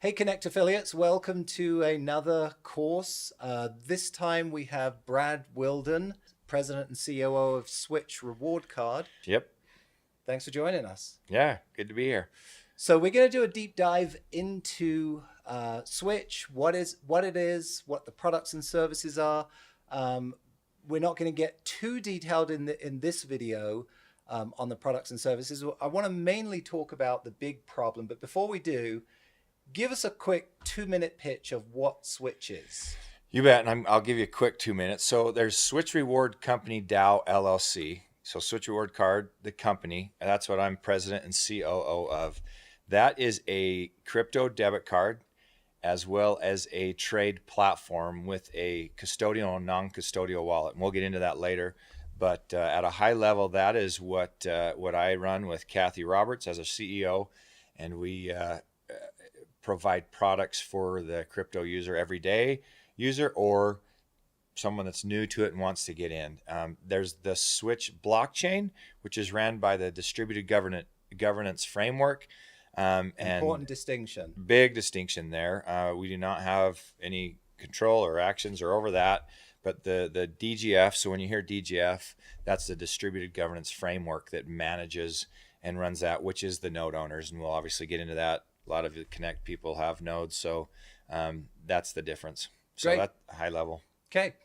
Hey Connect affiliates, welcome to another course. This time we have Brad Wilden, President and COO of Switch Reward Card. Yep. Thanks for joining us. Yeah, good to be here. So we're going to do a deep dive into Switch, what it is, what the products and services are. We're not going to get too detailed in this video on the products and services. I want to mainly talk about the big problem, but before we do, give us a quick 2-minute pitch of what Switch is. You bet, and I'll give you a quick 2 minutes. So there's Switch Reward Company Dow LLC. So Switch Reward Card, the company, and that's what I'm president and COO of. That is a crypto debit card as well as a trade platform with a custodial and non-custodial wallet. And we'll get into that later. But at a high level, that is what I run with Kathy Roberts as a CEO, and we provide products for the crypto user, everyday user, or someone that's new to it and wants to get in. There's the Switch blockchain, which is ran by the distributed governance framework. Important distinction. Big distinction there. We do not have any control or actions or over that. But the DGF, so when you hear DGF, that's the distributed governance framework that manages and runs that, which is the node owners. And we'll obviously get into that. A lot of the Connect people have nodes, so that's the difference. So Great. That's high level. Okay,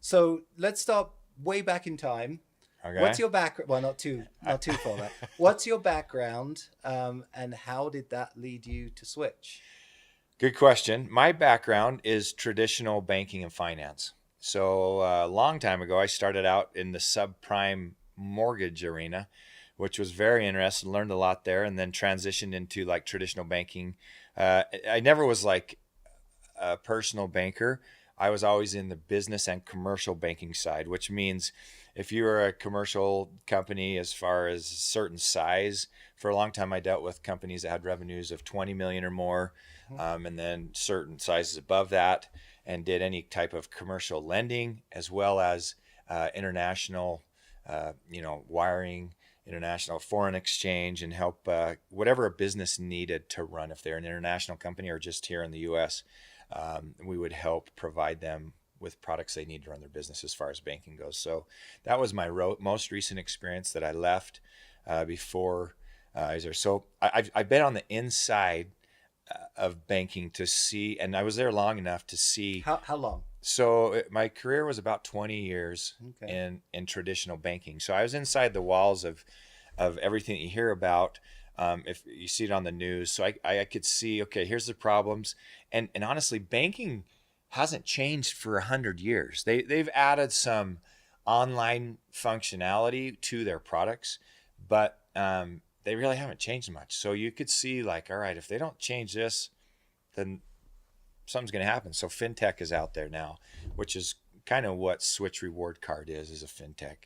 so let's start way back in time. Okay. What's your background? Well, not too far back. What's your background, and how did that lead you to Switch? Good question. My background is traditional banking and finance. So a long time ago, I started out in the subprime mortgage arena, which was very interesting, learned a lot there, and then transitioned into like traditional banking. I never was like a personal banker. I was always in the business and commercial banking side, which means if you were a commercial company as far as a certain size, for a long time I dealt with companies that had revenues of 20 million or more, and then certain sizes above that, and did any type of commercial lending as well as international, wiring, international foreign exchange, and help whatever a business needed to run. If they're an international company or just here in the U.S., we would help provide them with products they need to run their business as far as banking goes. So that was my most recent experience that I left before Iser. So I've been on the inside of banking to see, and I was there long enough to see. How long? So my career was about 20 years Okay. in traditional banking. So I was inside the walls of everything that you hear about. If you see it on the news, so I could see, okay, here's the problems. And honestly, banking hasn't changed for 100 years. They've added some online functionality to their products, but they really haven't changed much. So you could see like, all right, if they don't change this, then something's going to happen. So fintech is out there now, which is kind of what Switch Reward Card is a fintech.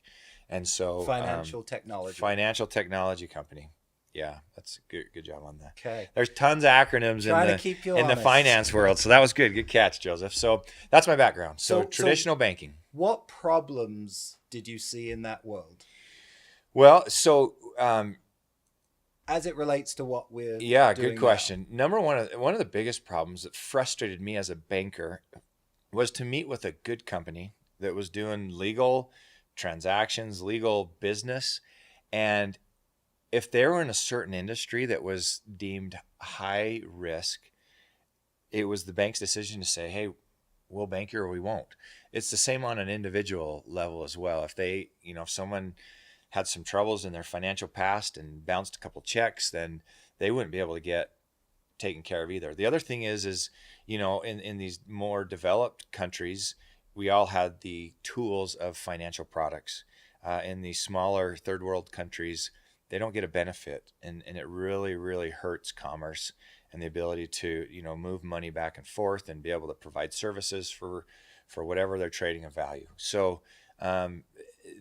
And so Financial technology company. Yeah, that's a good job on that. Okay. There's tons of acronyms in the finance world. So that was good. Good catch, Joseph. So that's my background. So traditional banking. What problems did you see in that world? Well, so as it relates to what we're yeah, doing good question. Number one of the biggest problems that frustrated me as a banker was to meet with a good company that was doing legal transactions, legal business, and if they were in a certain industry that was deemed high risk, it was the bank's decision to say, hey, we'll bank you or we won't. It's the same on an individual level as well. If if someone had some troubles in their financial past and bounced a couple checks, then they wouldn't be able to get taken care of either. The other thing is in these more developed countries, we all had the tools of financial products. In these smaller third world countries, they don't get a benefit, and it really, really hurts commerce and the ability to, move money back and forth and be able to provide services for whatever they're trading of value. So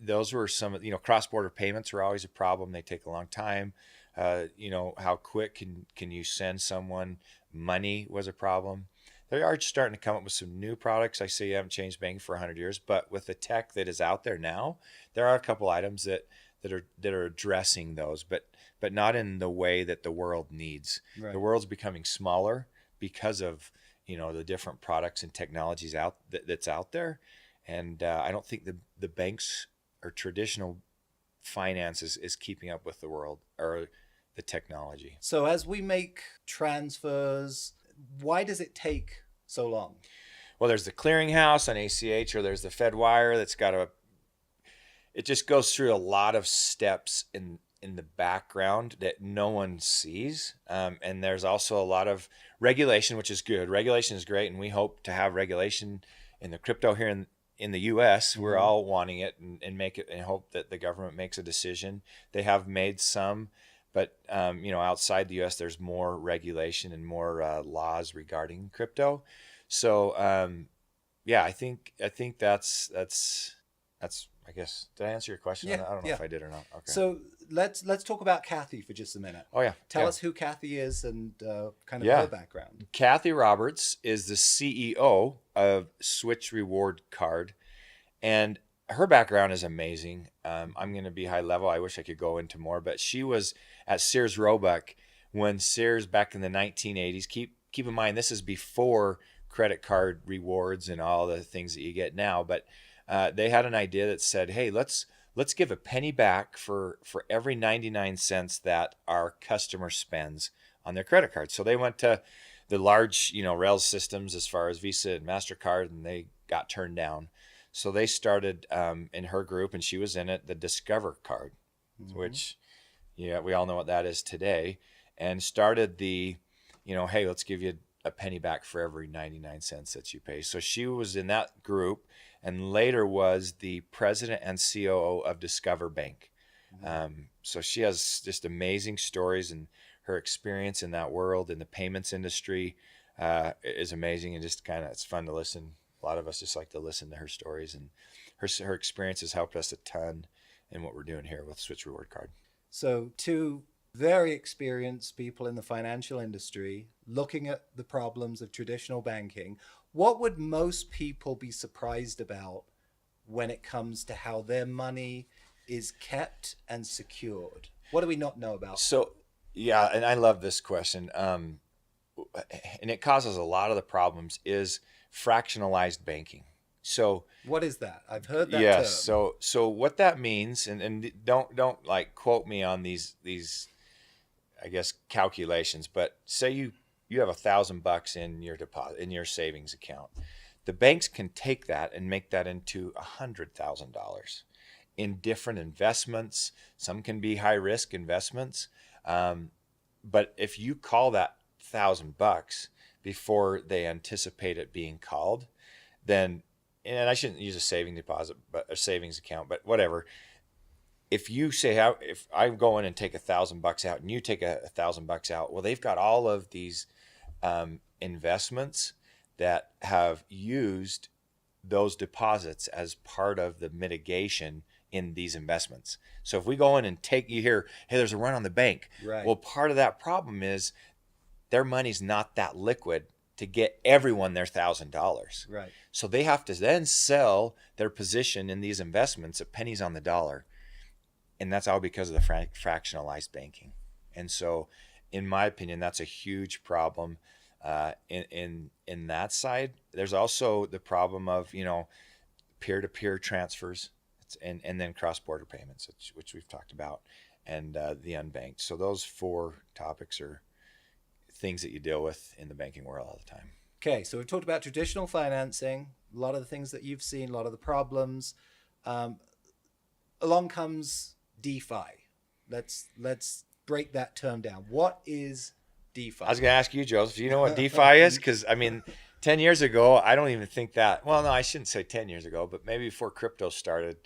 those were some, cross-border payments were always a problem. They take a long time. How quick can you send someone money was a problem. They are starting to come up with some new products. I say you haven't changed banking for 100 years, but with the tech that is out there now, there are a couple items that are addressing those, but not in the way that the world needs. Right. The world's becoming smaller, because of, the different products and technologies that's out there. And I don't think the banks or traditional finance is keeping up with the world or the technology. So as we make transfers, why does it take so long? Well, there's the clearinghouse on ACH, or there's the FedWire that's it just goes through a lot of steps in the background that no one sees. And there's also a lot of regulation, which is good. Regulation is great, and we hope to have regulation in the crypto here in the U.S. We're all wanting it and make it, and hope that the government makes a decision. They have made some, but outside the U.S. there's more regulation and more laws regarding crypto. So I think that's I guess, did I answer your question? Yeah, I don't know if I did or not. Okay. So let's talk about Kathy for just a minute. Oh yeah. Tell Yeah. us who Kathy is and kind of Yeah. her background. Kathy Roberts is the CEO of Switch Reward Card, and her background is amazing. I'm going to be high level. I wish I could go into more, but she was at Sears Roebuck when Sears, back in the 1980s. Keep in mind, this is before credit card rewards and all the things that you get now, but they had an idea that said, hey, let's give a penny back for every 99 cents that our customer spends on their credit card. So they went to the large, rails systems as far as Visa and MasterCard, and they got turned down. So they started in her group, and she was in it, the Discover card, which, we all know what that is today, and started the, hey, let's give you a penny back for every 99 cents that you pay. So she was in that group, and later was the president and COO of Discover Bank. So she has just amazing stories, and her experience in that world, in the payments industry, is amazing, and just it's fun to listen. A lot of us just like to listen to her stories, and her experience has helped us a ton in what we're doing here with Switch Reward Card. So two very experienced people in the financial industry looking at the problems of traditional banking. What would most people be surprised about when it comes to how their money is kept and secured? What do we not know about? So, yeah, and I love this question. And it causes a lot of the problems is fractionalized banking. So what is that? I've heard that yes. term. So what that means, and don't like quote me on these I guess calculations, but say you have $1,000 in your deposit, in your savings account. The banks can take that and make that into $100,000 in different investments. Some can be high risk investments. But if you call that $1,000 before they anticipate it being called, then, and I shouldn't use a saving deposit, but a savings account, but whatever. If you say, if I go in and take $1,000 out and you take $1,000 out, well, they've got all of these investments that have used those deposits as part of the mitigation in these investments. So if we go in and you hear, hey, there's a run on the bank. Right. Well, part of that problem is their money's not that liquid to get everyone their $1,000. Right. So they have to then sell their position in these investments at pennies on the dollar. And that's all because of the fractionalized banking. And so, in my opinion, that's a huge problem in that side. There's also the problem of, peer-to-peer transfers and then cross-border payments, which we've talked about, and the unbanked. So those four topics are things that you deal with in the banking world all the time. Okay, so we've talked about traditional financing, a lot of the things that you've seen, a lot of the problems. Along comes DeFi. Let's break that term down. What is DeFi? I was going to ask you, Joseph, do you know what DeFi is? Because, 10 years ago, I don't even think that, well, no, I shouldn't say 10 years ago, but maybe before crypto started,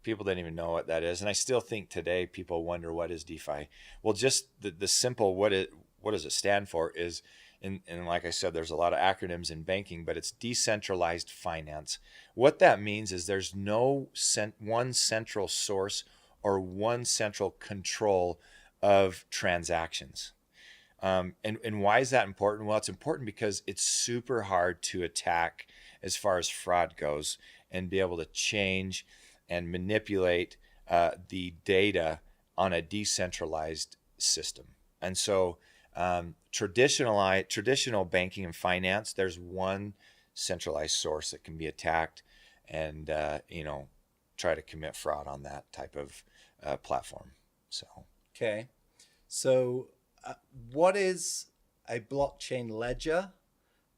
people didn't even know what that is. And I still think today people wonder, what is DeFi? Well, just the simple, what does it stand for is, and like I said, there's a lot of acronyms in banking, but it's decentralized finance. What that means is there's no one central source or one central control of transactions. And why is that important? Well, it's important because it's super hard to attack as far as fraud goes and be able to change and manipulate the data on a decentralized system. And so Traditional banking and finance, there's one centralized source that can be attacked and, try to commit fraud on that type of platform. So, Okay. So, what is a blockchain ledger,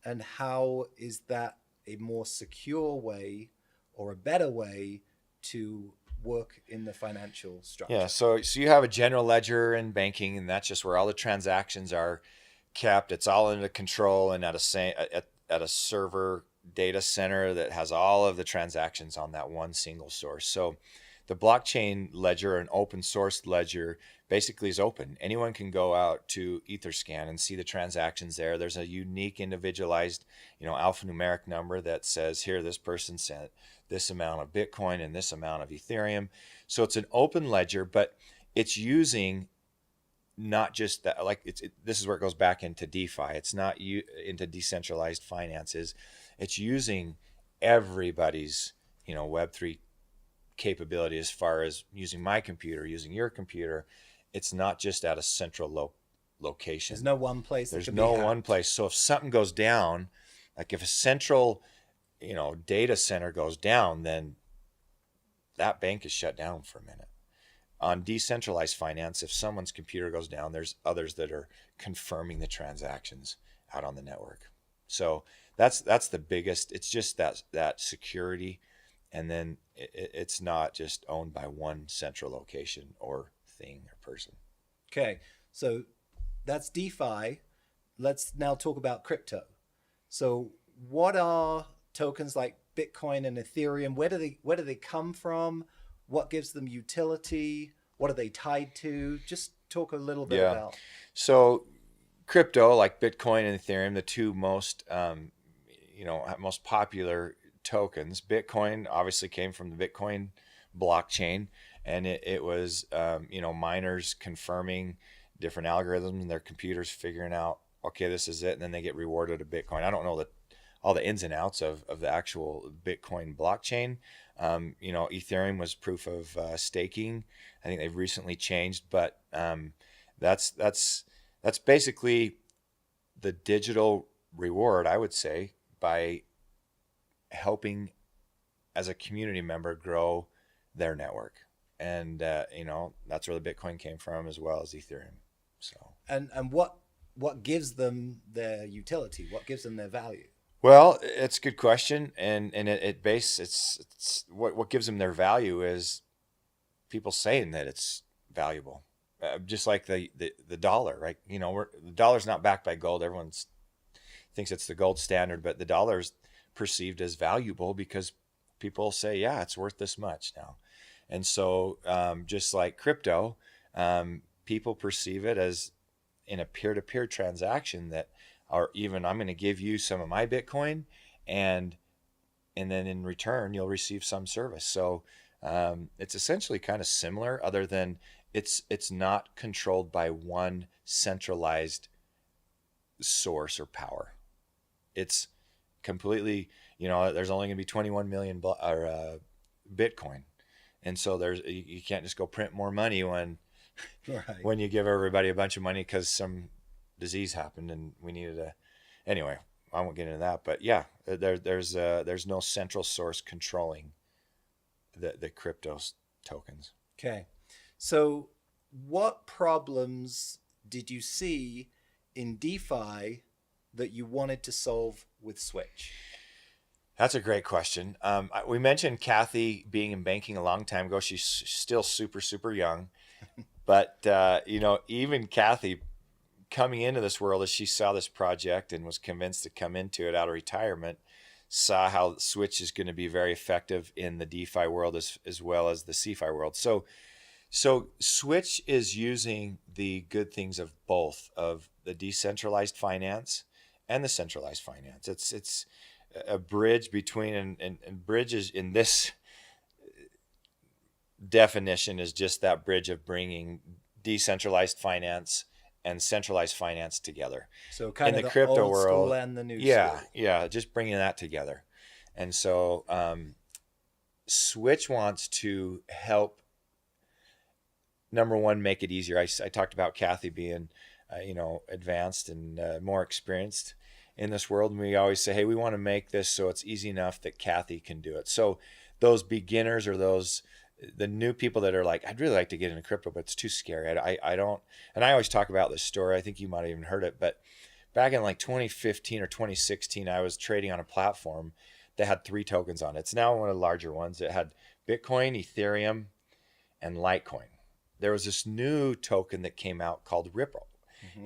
and how is that a more secure way or a better way to work in the financial yeah, structure? so you have a general ledger in banking, and that's just where all the transactions are kept. It's all under control and at a server data center that has all of the transactions on that one single source. So the blockchain ledger, an open source ledger, basically is open. Anyone can go out to Etherscan and see the transactions there. There's a unique individualized, alphanumeric number that says here this person sent this amount of Bitcoin and this amount of Ethereum. So it's an open ledger, but it's using not just that, like this is where it goes back into DeFi. It's not into decentralized finances. It's using everybody's, Web3 capability as far as using my computer, using your computer. It's not just at a central location. There's no one place. There's no one place. So if something goes down, like if a central, data center goes down, then that bank is shut down for a minute. On decentralized finance, if someone's computer goes down, there's others that are confirming the transactions out on the network. So that's the biggest. It's just that security, and then it's not just owned by one central location or thing or person. Okay, so that's DeFi. Let's now talk about crypto. So, what are tokens like Bitcoin and Ethereum? Where do they come from? What gives them utility? What are they tied to? Just talk a little bit about. So, crypto like Bitcoin and Ethereum, the two most most popular tokens. Bitcoin obviously came from the Bitcoin blockchain, and it was miners confirming different algorithms and their computers figuring out, okay, this is it, and then they get rewarded a Bitcoin. I don't know all the ins and outs of the actual Bitcoin blockchain. Ethereum was proof of staking. I think they've recently changed, but that's basically the digital reward, I would say, by helping as a community member grow their network. And that's where the Bitcoin came from, as well as Ethereum. So and what gives them their utility? What gives them their value? well, it's a good question, and it's what gives them their value is people saying that it's valuable, just like the dollar, right? The dollar's not backed by gold. Everyone thinks it's the gold standard, but the dollar is perceived as valuable because people say, yeah, it's worth this much now. And so just like crypto, people perceive it as in a peer-to-peer transaction that, or even I'm going to give you some of my Bitcoin, and then in return you'll receive some service. So it's essentially kind of similar, other than it's not controlled by one centralized source or power. It's completely, there's only going to be 21 million Bitcoin. And so you can't just go print more money when Right. when you give everybody a bunch of money because some disease happened and we needed anyway, I won't get into that, but yeah, there's no central source controlling the crypto tokens. Okay. So, what problems did you see in DeFi that you wanted to solve with Switch? That's a great question. We mentioned Kathy being in banking a long time ago. She's still super, super young. But, even Kathy coming into this world, as she saw this project and was convinced to come into it out of retirement, saw how Switch is going to be very effective in the DeFi world as well as the CeFi world. So Switch is using the good things of both, of the decentralized finance and the centralized finance. It's a bridge between, and bridges in this definition is just that bridge of bringing decentralized finance and centralized finance together. So kind in of the the crypto old world, school and the new yeah, school. just bringing that together. And so Switch wants to help, number one, make it easier. I talked about Kathy being advanced and more experienced in this world. And we always say, hey, we want to make this so it's easy enough that Kathy can do it. So those beginners or the new people that are like, I'd really like to get into crypto, but it's too scary. I don't, and I always talk about this story. I think you might have even heard it, but back in like 2015 or 2016, I was trading on a platform that had 3 tokens on it. It's now one of the larger ones. It had Bitcoin, Ethereum, and Litecoin. There was this new token that came out called Ripple,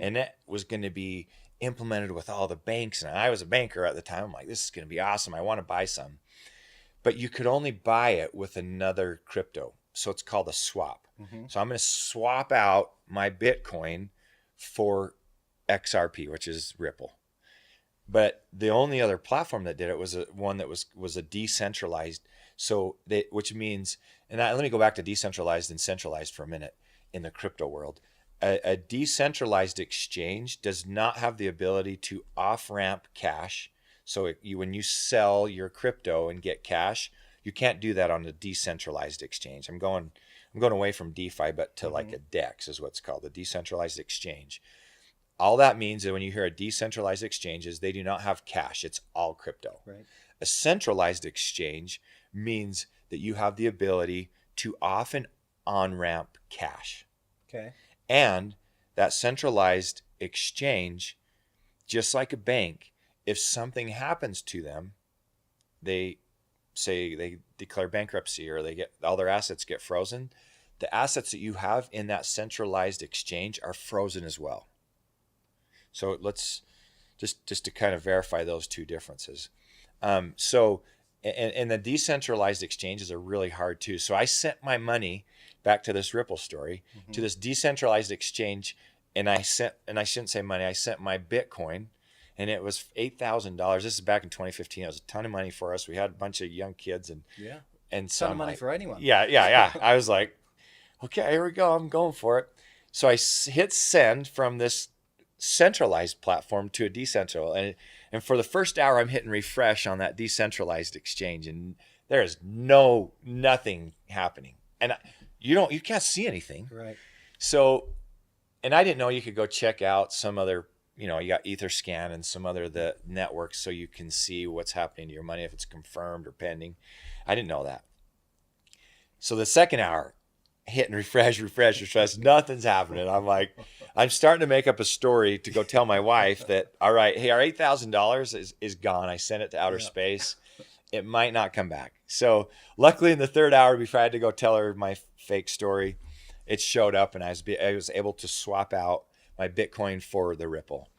and it was going to be implemented with all the banks. And I was a banker at the time. I'm like, this is going to be awesome. I want to buy some. But you could only buy it with another crypto. So it's called a swap. So I'm going to swap out my Bitcoin for XRP, which is Ripple. But the only other platform that did it was one that was a decentralized. So which means, let me go back to decentralized and centralized for a minute in the crypto world. A decentralized exchange does not have the ability to off-ramp cash. So when you sell your crypto and get cash, you can't do that on a decentralized exchange. I'm going away from DeFi, but to like a DEX is what's called, a decentralized exchange. All that means that when you hear a decentralized exchange is they do not have cash. It's all crypto. Right. A centralized exchange means that you have the ability to off and on-ramp cash. Okay. And that centralized exchange, just like a bank, if something happens to them, they say they declare bankruptcy or they get all their assets get frozen, the assets that you have in that centralized exchange are frozen as well. So let's just to kind of verify those two differences. So the decentralized exchanges are really hard too. So I sent my money back to this Ripple story to this decentralized exchange, and I shouldn't say money. I sent my Bitcoin, and it was $8,000. This is back in 2015. It was a ton of money for us. We had a bunch of young kids and ton of money for anyone. Yeah. I was like, okay, here we go. I'm going for it. So I hit send from this centralized platform to a decentralized, and for the first hour I'm hitting refresh on that decentralized exchange, and there is nothing happening, and you can't see anything. Right. So, and I didn't know you could go check out some other, you got Etherscan and some other the networks so you can see what's happening to your money if it's confirmed or pending. I didn't know that. So the second hour, hitting refresh, nothing's happening. I'm like, I'm starting to make up a story to go tell my wife that, all right, hey, our $8,000 is gone. I sent it to outer space. It might not come back. So luckily in the third hour, before I had to go tell her my fake story, it showed up and I was able to swap out my Bitcoin for the Ripple.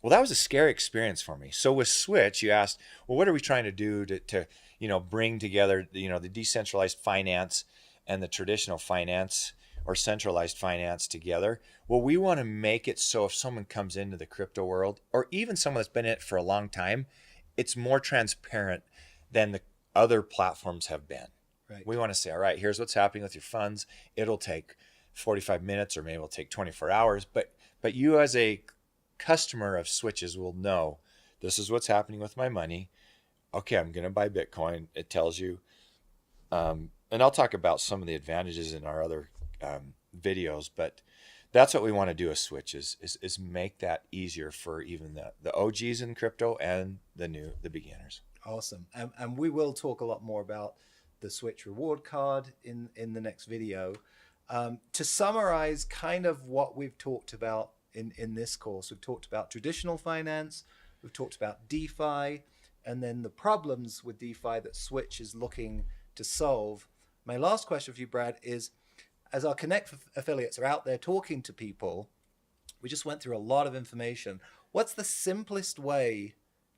Well, that was a scary experience for me. So with Switch, you asked, well, what are we trying to do to bring together, the decentralized finance and the traditional finance or centralized finance together? Well, we want to make it so if someone comes into the crypto world, or even someone that's been in it for a long time, it's more transparent than the other platforms have been. Right. We want to say, all right, here's what's happening with your funds. It'll take 45 minutes or maybe it'll take 24 hours. But you as a customer of Switches will know this is what's happening with my money. Okay, I'm going to buy Bitcoin. It tells you. And I'll talk about some of the advantages in our other videos, but that's what we want to do as Switch is make that easier for even the OGs in crypto and the beginners. Awesome. And we will talk a lot more about the Switch reward card in the next video. To summarize kind of what we've talked about in this course, we've talked about traditional finance, we've talked about DeFi, and then the problems with DeFi that Switch is looking to solve. My last question for you, Brad, is as our Connect affiliates are out there talking to people, we just went through a lot of information. What's the simplest way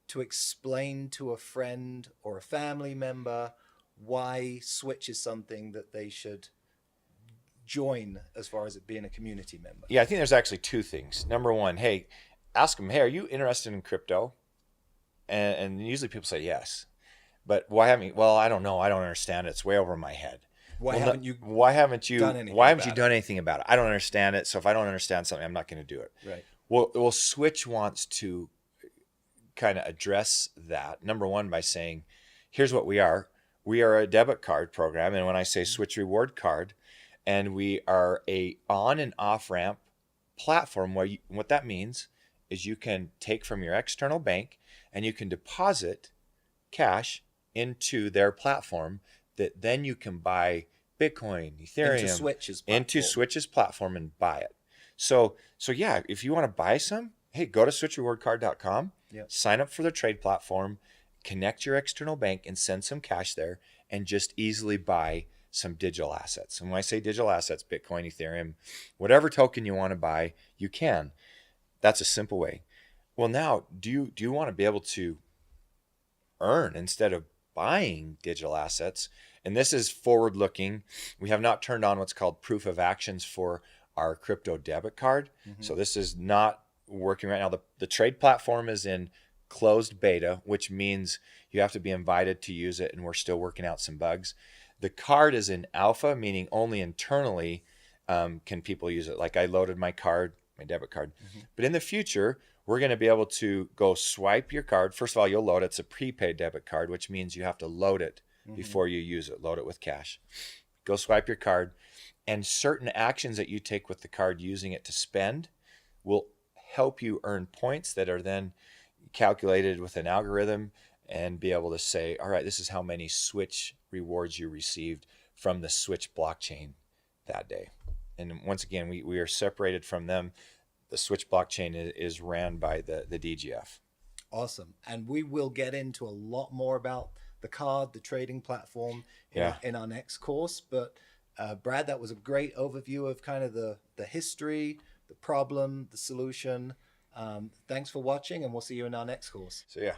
to explain to a friend or a family member why Switch is something that they should join as far as it being a community member? Yeah, I think there's actually two things. Number one, hey, ask them, hey, are you interested in crypto? And usually people say yes. But why haven't you? Well, I don't know. I don't understand it. It's way over my head. Why haven't you done anything about it? I don't understand it. So if I don't understand something, I'm not going to do it. Right. Well, Switch wants to kind of address that. Number one, by saying, here's what we are. We are a debit card program. And when I say Switch reward card, and we are a on and off ramp platform where what that means is you can take from your external bank and you can deposit cash into their platform that then you can buy Bitcoin, Ethereum into Switch's platform and buy it. So yeah, if you want to buy some, hey, go to switchrewardcard.com, sign up for the trade platform, connect your external bank and send some cash there and just easily buy some digital assets. And when I say digital assets, Bitcoin, Ethereum, whatever token you want to buy, you can. That's a simple way. Well, now, do you want to be able to earn instead of buying digital assets? And this is forward looking. We have not turned on what's called proof of actions for our crypto debit card. So this is not working right now. The trade platform is in closed beta, which means you have to be invited to use it, and we're still working out some bugs. The card is in alpha, meaning only internally can people use it. Like I loaded my card, my debit card. But in the future, we're going to be able to go swipe your card. First of all, you'll load it. It's a prepaid debit card, which means you have to load it before you use it. Load it with cash. Go swipe your card. And certain actions that you take with the card using it to spend will help you earn points that are then calculated with an algorithm and be able to say, all right, this is how many Switch rewards you received from the Switch blockchain that day. And once again, we are separated from them. The Switch blockchain is ran by the DGF. Awesome. And we will get into a lot more about the card, the trading platform in our next course. But Brad, that was a great overview of kind of the history, the problem, the solution. Thanks for watching, and we'll see you in our next course. So yeah.